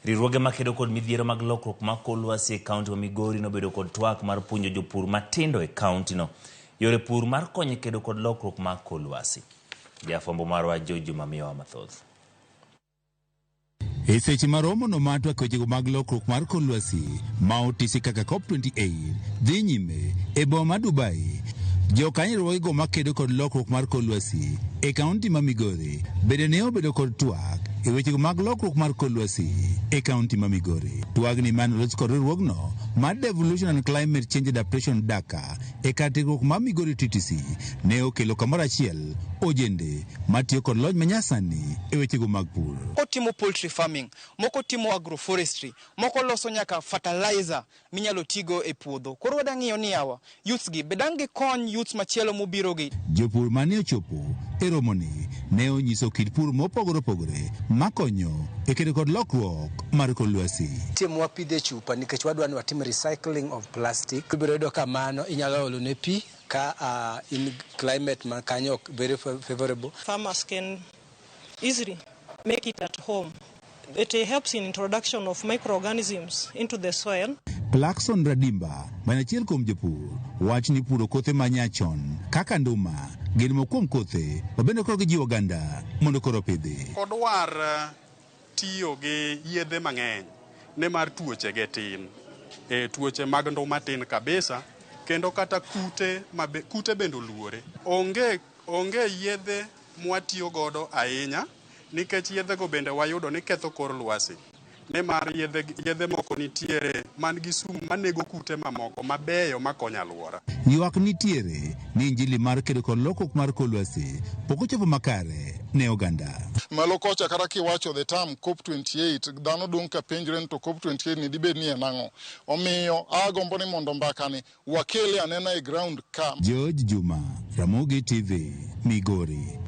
Riwruoge makedo kod midhiero mag lokruok mar kor lwasi e kaunti ma Migori nobedo kod twak mar puonjo jopur matindo e kaunti no yore pur mar konyo kedo kod lokruok mar kor lwasi. Jafwambo marwa Juma miyowa mathoth. E seche maromo no matwa kwechego mag lokruok mar kor lwasi ma otisi kaka COP28 dhi nyime e boma ma Dubai. Jokanyruogego makedo kod lokruok mar kor lwasi e kaunti ma Migori bende ne obedo kod twak e wechego mag lokruok mar kor lwasi e kaunti ma Migori. Twagni manolos kod riwruogno mar Devolution and Climate Change Adaptation Daka e kar tiegruok mar Migori TTC ne okelo kamoro achiel ojende matiyo kod lony manyasani e wechego mag pur. Moko timo poultry farming, moko timo agroforestry, moko loso nyaka fertilizer minyalo tigo e puodho. Koro wadang'iyo ni yawa youths gi bedang gi kony youths machielo mobiro gi. Jopur mane ochopo e romoni ne onyiso kit pur mopogore opogore makonyo e kedo kod lokruok mar kor lwasi. Timo wapidhe chupa nikech wadwa ni watim recycling of plastic. Ibiro yudo kamano inyalo olo ne pi ka in climate ma kanyo ok very favorable. Farmers can easily make it at home. It helps in introduction of microorganisms into the soil. Plakson Radimba, manachiel kuom jopur, wach ni puro kothe manyachon kaka nduma, gin mokuom kothe mabende koro gijiwo oganda mondo koro pidhi. Kodwar tiyo gi yedhe mang'eny ne mar tuoche ge tin. Tuoche mag nduma tin kabisa kendo kata kute bende oluore. Onge yedhe mwatiyo godo ahinya nikech yedhe go bende wayudo ni ketho kor lwasi. Ne mar yedhe moko nitiere man gi sum manego kute mamoko mabeyo makonyo alwora. Ywak nitiere ni injili mar kedo kod lokruok mar kor lwasi pok ochopo makare ne oganda. Malo kocha kata kiwacho the term COP28 dhano dong' ka penjre to COP28 ni dibed ni en ang'o. Omiyo agombo ni mondo mbakani wakele anena e ground ka. Juma, Ramogi TV, Migori.